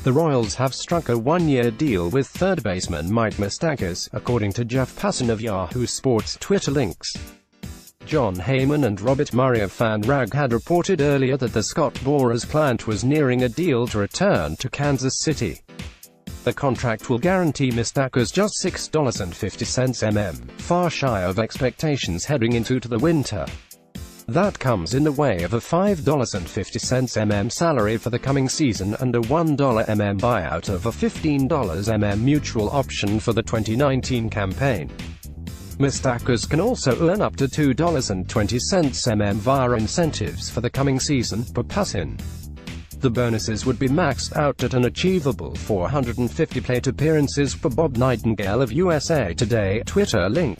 The Royals have struck a one-year deal with third baseman Mike Moustakas, according to Jeff Passan of Yahoo Sports Twitter links. John Heyman and Robert Murray of FanRag had reported earlier that the Scott Borers client was nearing a deal to return to Kansas City. The contract will guarantee Moustakas just $6.50 far shy of expectations heading into the winter. That comes in the way of a $5.50 salary for the coming season and a $1 buyout of a $15 mutual option for the 2019 campaign. Moustakas can also earn up to $2.20 via incentives for the coming season, per Passan. The bonuses would be maxed out at an achievable 450 plate appearances per Bob Nightingale of USA Today Twitter link.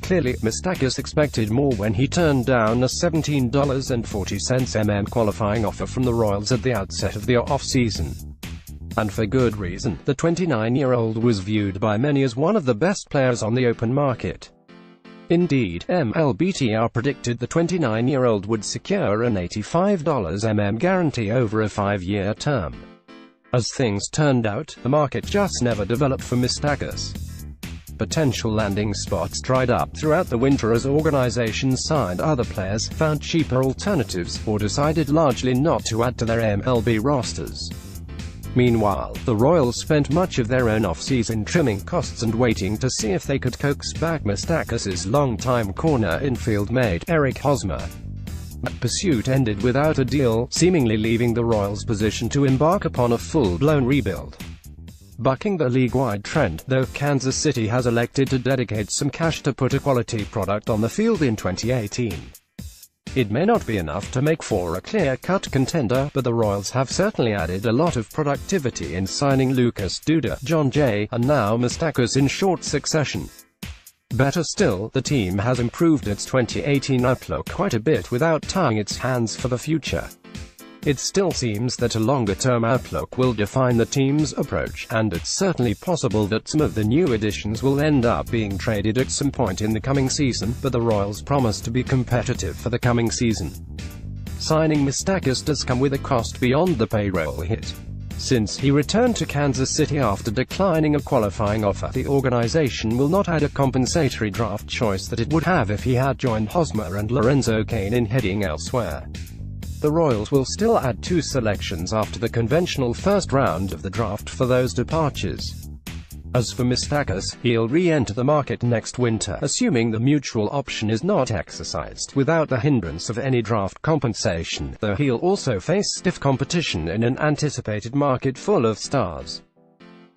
Clearly, Moustakas expected more when he turned down a $17.40 qualifying offer from the Royals at the outset of the off-season. And for good reason. The 29-year-old was viewed by many as one of the best players on the open market. Indeed, MLBTR predicted the 29-year-old would secure an $85 guarantee over a 5-year term. As things turned out, the market just never developed for Moustakas. Potential landing spots dried up throughout the winter as organizations signed other players, found cheaper alternatives, or decided largely not to add to their MLB rosters. Meanwhile, the Royals spent much of their own off-season trimming costs and waiting to see if they could coax back Moustakas' longtime corner infield mate, Eric Hosmer. That pursuit ended without a deal, seemingly leaving the Royals' position to embark upon a full-blown rebuild. Bucking the league-wide trend, though, Kansas City has elected to dedicate some cash to put a quality product on the field in 2018. It may not be enough to make for a clear-cut contender, but the Royals have certainly added a lot of productivity in signing Lucas Duda, John Jay, and now Moustakas in short succession. Better still, the team has improved its 2018 outlook quite a bit without tying its hands for the future. It still seems that a longer-term outlook will define the team's approach, and it's certainly possible that some of the new additions will end up being traded at some point in the coming season, but the Royals promise to be competitive for the coming season. Signing Moustakas does come with a cost beyond the payroll hit. Since he returned to Kansas City after declining a qualifying offer, the organization will not add a compensatory draft choice that it would have if he had joined Hosmer and Lorenzo Cain in heading elsewhere. The Royals will still add 2 selections after the conventional first round of the draft for those departures. As for Moustakas, he'll re-enter the market next winter, assuming the mutual option is not exercised, without the hindrance of any draft compensation, though he'll also face stiff competition in an anticipated market full of stars.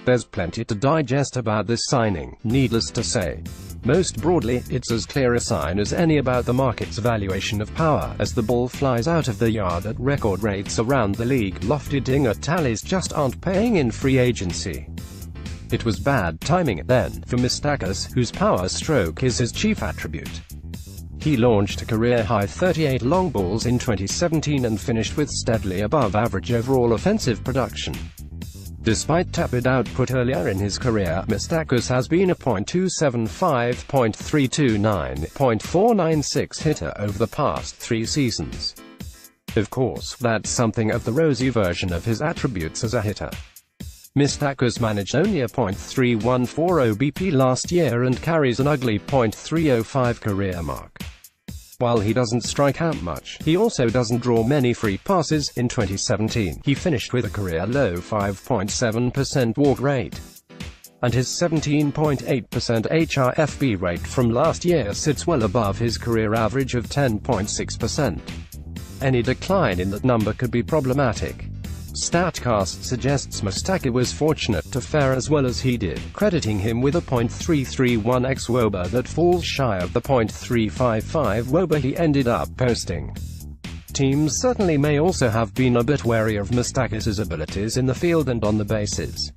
There's plenty to digest about this signing, needless to say. Most broadly, it's as clear a sign as any about the market's valuation of power, as the ball flies out of the yard at record rates around the league. Lofty dinger tallies just aren't paying in free agency. It was bad timing, then, for Moustakas, whose power stroke is his chief attribute. He launched a career-high 38 long balls in 2017 and finished with steadily above-average overall offensive production. Despite tepid output earlier in his career, Moustakas has been a .275, .329, .496 hitter over the past 3 seasons. Of course, that's something of the rosy version of his attributes as a hitter. Moustakas managed only a .314 OBP last year and carries an ugly .305 career mark. While he doesn't strike out much, he also doesn't draw many free passes. In 2017, he finished with a career-low 5.7% walk rate. And his 17.8% HRFB rate from last year sits well above his career average of 10.6%. Any decline in that number could be problematic. StatCast suggests Moustakas was fortunate to fare as well as he did, crediting him with a .331 xWOBA that falls shy of the .355 WOBA he ended up posting. Teams certainly may also have been a bit wary of Moustakas' abilities in the field and on the bases.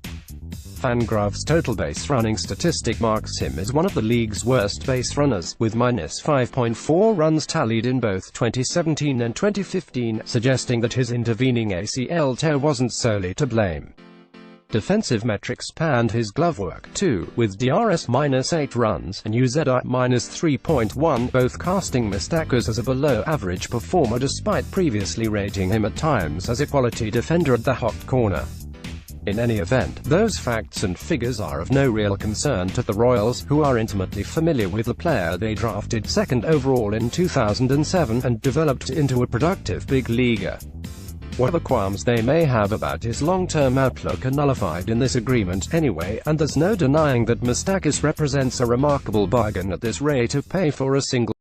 Fangraph's total base running statistic marks him as one of the league's worst base runners, with -5.4 runs tallied in both 2017 and 2015, suggesting that his intervening ACL tear wasn't solely to blame. Defensive metrics panned his glove work, too, with DRS -8 runs, and UZR -3.1, both casting Moustakas as a below-average performer despite previously rating him at times as a quality defender at the hot corner. In any event, those facts and figures are of no real concern to the Royals, who are intimately familiar with the player they drafted second overall in 2007 and developed into a productive big leaguer. Whatever qualms they may have about his long-term outlook are nullified in this agreement anyway, and there's no denying that Moustakas represents a remarkable bargain at this rate of pay for a single